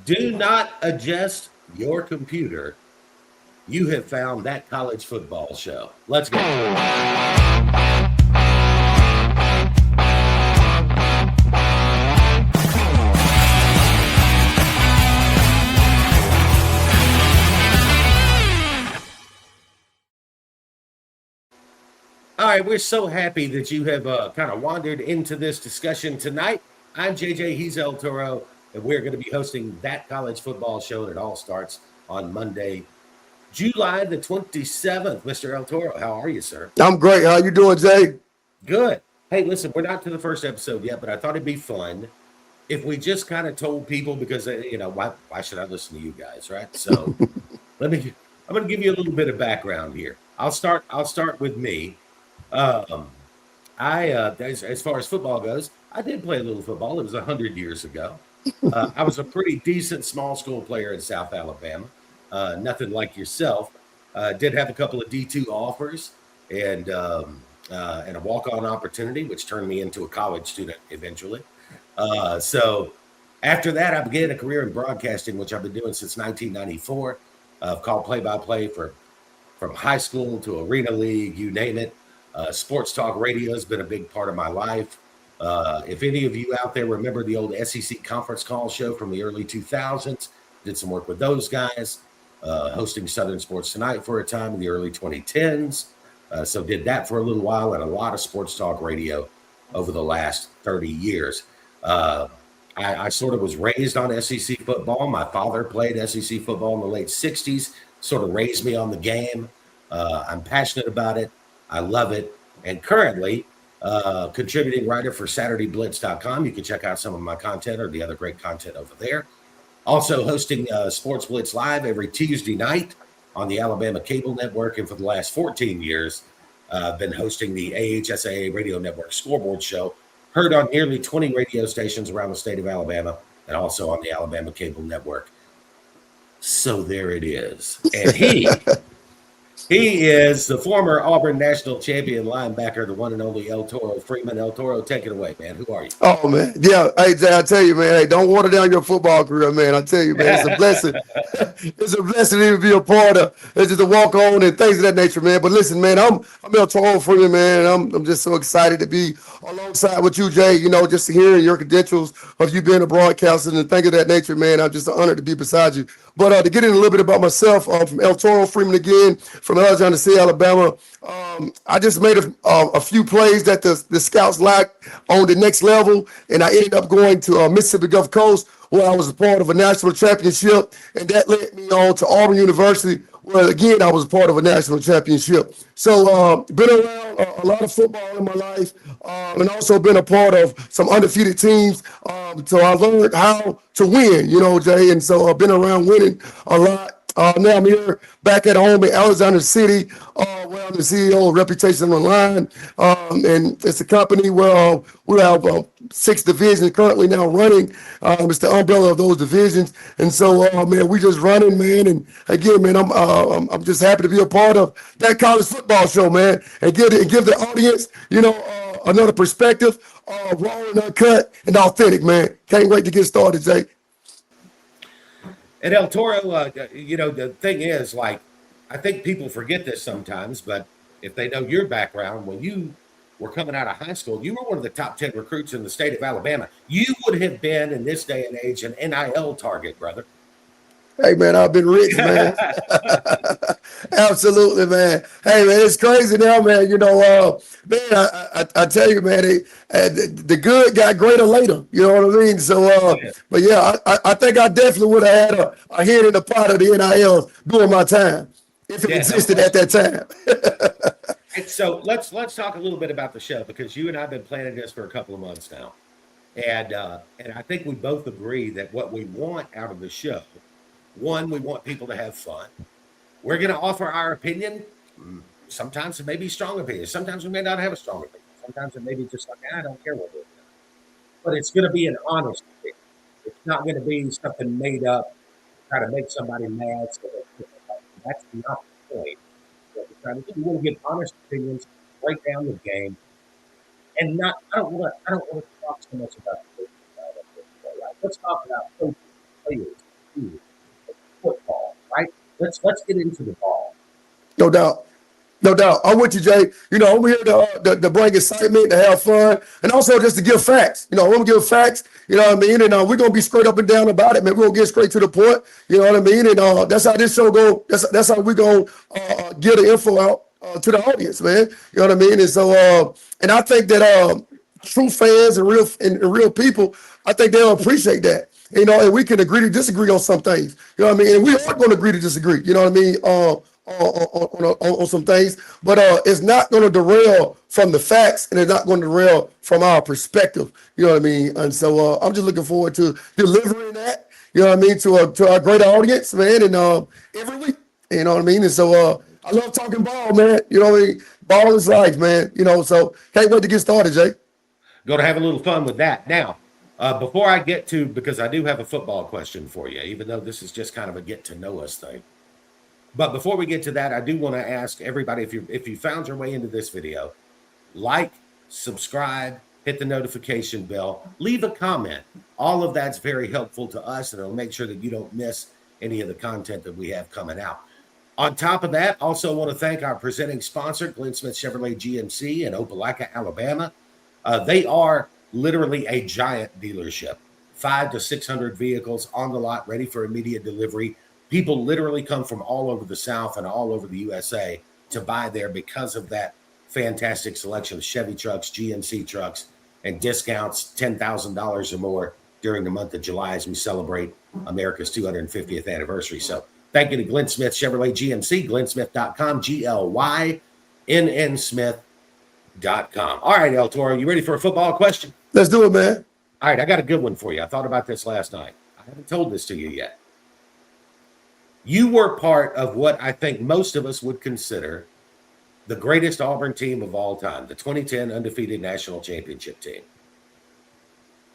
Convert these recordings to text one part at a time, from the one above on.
Do not adjust your computer. You have found that college football show. Let's go. All right, we're so happy that you have kind of wandered into this discussion tonight. I'm JJ, he's El Toro, and we're going to be hosting that college football show, and it all starts on Monday, July the 27th. Mr. El Toro, how are you, sir? I'm great. How you doing, Jay? Good. Hey, listen, we're not to the first episode yet, but I thought it'd be fun if we just kind of told people because why should I listen to you guys, right? So let me. I'm going to give you a little bit of background here. I'll start with me. Um, as far as football goes, I did play a little football. It was 100 years ago. I was a pretty decent small school player in South Alabama. Nothing like yourself. Did have a couple of D2 offers and and a walk-on opportunity, which turned me into a college student eventually. So after that, I began a career in broadcasting, which I've been doing since 1994. I've called play-by-play for from high school to arena league, you name it. Sports talk radio has been a big part of my life. If any of you out there remember the old SEC conference call show from the early 2000s, did some work with those guys, hosting Southern Sports Tonight for a time in the early 2010s. So did that for a little while and a lot of sports talk radio over the last 30 years. Uh, I sort of was raised on SEC football. My father played SEC football in the late 60s, sort of raised me on the game. I'm passionate about it. I love it. And currently, contributing writer for SaturdayBlitz.com. You can check out some of my content or the other great content over there. Also hosting Sports Blitz Live every Tuesday night on the Alabama Cable Network. And for the last 14 years, I've been hosting the AHSAA Radio Network Scoreboard Show, heard on nearly 20 radio stations around the state of Alabama and also on the Alabama Cable Network. So there it is. And he is the former Auburn national champion linebacker, the one and only El Toro Freeman. El Toro, take it away, man. Who are you? Oh man, yeah. Hey, Jay, I tell you, man. Hey, don't water down your football career, man. I tell you, man. It's a blessing. It's a blessing to even be a part of. It's just a walk on and things of that nature, man. But listen, man, I'm El Toro Freeman, man. And I'm just so excited to be alongside with you, Jay. You know, just hearing your credentials of you being a broadcaster and things of that nature, man. I'm just honored to be beside you. But to get in a little bit about myself, from El Toro Freeman again, from Alexander City, Alabama. I just made a few plays that the scouts lacked on the next level, and I ended up going to Mississippi Gulf Coast, where I was a part of a national championship, and that led me on to Auburn University, where again I was a part of a national championship. So been around a lot of football in my life, and also been a part of some undefeated teams. So I learned how to win, you know, Jay, and so I've been around winning a lot. Now I'm here back at home in Alexander City, where I'm the CEO of Reputation Online, and it's a company where we have 6 divisions currently now running. It's the umbrella of those divisions, and so man, we just running, man. And again, man, I'm just happy to be a part of that college football show, man, and give the audience, you know, another perspective, raw and uncut and authentic, man. Can't wait to get started, Jay. And El Toro, the thing is, like, I think people forget this sometimes, but if they know your background, when you were coming out of high school, you were one of the top 10 recruits in the state of Alabama. You would have been, in this day and age, an NIL target, brother. Hey man, I've been rich, man. Absolutely, man. Hey man, it's crazy now, man. You know, man, I tell you, man, the good got greater later. You know what I mean? So, Yeah. but yeah, I think I definitely would have had a hand in the pot of the NIL during my time if it Yeah, no existed at question. that time. And so let's talk a little bit about the show because you and I've been planning this for a couple of months now. And I think we both agree that what we want out of the show, one, we want people to have fun. We're going to offer our opinion. Sometimes it may be strong opinion. Sometimes we may not have a strong opinion. Sometimes it may be just like, I don't care what we're doing. But it's going to be an honest opinion. It's not going to be something made up to try to make somebody mad. That's not the point. What we're trying to do. We want to get honest opinions, break down the game, and not. I don't want to talk so much about the coaching side of it. Right? Let's talk about coaching players. to football, right? Let's get into the ball. No doubt. No doubt. I'm with you, Jay. You know, I'm here to bring excitement, to have fun, and also just to give facts. You know, I'm going to give facts, you know what I mean? And we're going to be straight up and down about it, man. We're going to get straight to the point, you know what I mean? And that's how this show go. That's how we're going to get the info out to the audience, man. You know what I mean? And so, and I think that true fans and real people, I think they'll appreciate that. You know, and we can agree to disagree on some things. You know what I mean? And we are going to agree to disagree. You know what I mean? On some things, but it's not going to derail from the facts, and it's not going to derail from our perspective. You know what I mean? And so I'm just looking forward to delivering that. You know what I mean, to our great audience, man, and every week. You know what I mean? And so I love talking ball, man. You know what I mean? Ball is life, man. You know, so can't wait to get started, Jay. Going to have a little fun with that now. Before I get to, because I do have a football question for you, even though this is just kind of a get to know us thing. But before we get to that, I do want to ask everybody, if you found your way into this video, like, subscribe, hit the notification bell, leave a comment. All of that's very helpful to us, and it'll make sure that you don't miss any of the content that we have coming out. On top of that, also want to thank our presenting sponsor, Glenn Smith Chevrolet GMC in Opelika, Alabama. They are literally a giant dealership, 500 to 600 vehicles on the lot, ready for immediate delivery. People literally come from all over the South and all over the USA to buy there because of that fantastic selection of Chevy trucks, GMC trucks, and discounts, $10,000 or more during the month of July as we celebrate America's 250th anniversary. So thank you to Glenn Smith Chevrolet GMC, glennsmith.com, GLYNNSmith.com. All right, El Toro, you ready for a football question? Let's do it, man. All right, I got a good one for you. I thought about this last night. I haven't told this to you yet. You were part of what I think most of us would consider the greatest Auburn team of all time, the 2010 undefeated national championship team.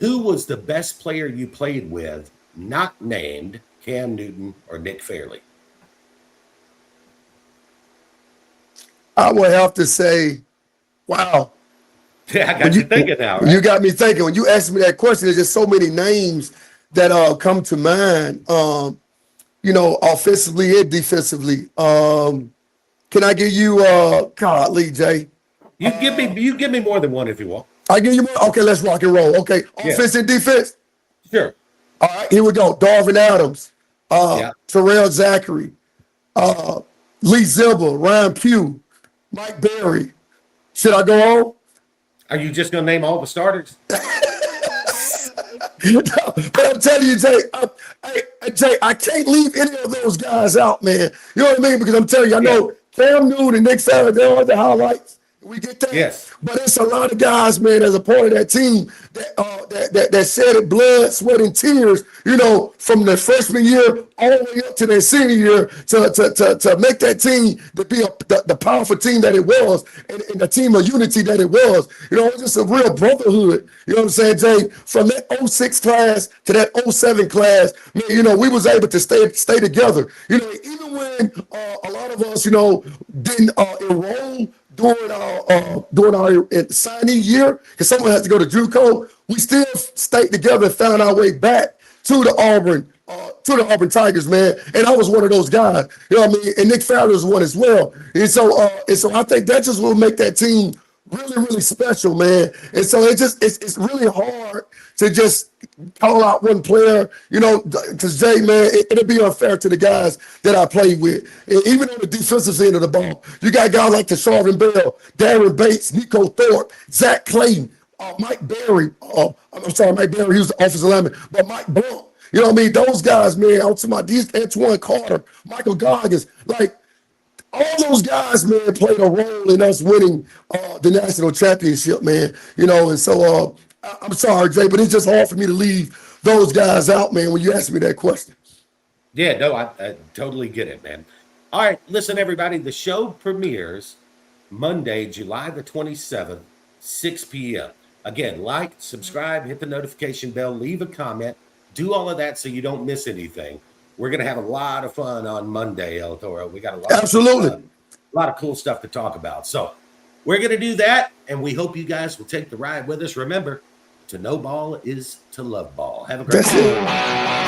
Who was the best player you played with, not named Cam Newton or Nick Fairley? I would have to say, wow. Yeah, I got you thinking now, right? You got me thinking. When you asked me that question, there's just so many names that come to mind. You know, offensively and defensively. Can I give you Lee, Jay? You give me more than one if you want. I give you more. Okay, let's rock and roll. Okay, offense and defense. Sure. All right, here we go. Darvin Adams, Terrell Zachary, Lee Zimble, Ryan Pugh, Mike Berry. Should I go on? Are you just gonna name all the starters? But I'm telling you, Jay, I can't leave any of those guys out, man. You know what I mean? Because I'm telling you, I know Cam Newton and Nick Fairley, they are the highlights. We get that. Yes. But it's a lot of guys, man, as a part of that team that shedded blood, sweat, and tears, you know, from their freshman year all the way up to their senior year to make that team to be the powerful team that it was and the team of unity that it was. You know, it was just a real brotherhood. You know what I'm saying, Jay? From that 06 class to that 07 class, man, you know, we was able to stay together. You know, even when a lot of us, you know, didn't enroll during our signing year, because someone had to go to JUCO, we still stayed together and found our way back to the Auburn Tigers, man. And I was one of those guys, you know what I mean? And Nick Fairley was one as well. And so I think that just will make that team really, really special, man. And so it's really hard to just call out one player, you know, because Jay, man, it'll be unfair to the guys that I played with. And even on the defensive end of the ball, you got guys like Tashawn Bell, Darren Bates, Nico Thorpe, Zach Clayton, Mike Berry. I'm sorry, Mike Berry, he was the offensive lineman, but Mike Blunt. You know what I mean? Those guys, man, out to my Antoine Carter, Michael Goggins, like, all those guys, man, played a role in us winning the national championship, man. You know, and so I'm sorry, Jay, but it's just hard for me to leave those guys out, man, when you ask me that question. Yeah, no, I totally get it, man. All right, listen, everybody, the show premieres Monday, July the 27th, 6 p.m. Again, like, subscribe, hit the notification bell, leave a comment, do all of that so you don't miss anything. We're going to have a lot of fun on Monday, El Toro. We got a lot of cool stuff to talk about. So we're going to do that, and we hope you guys will take the ride with us. Remember, to know ball is to love ball. Have a great day.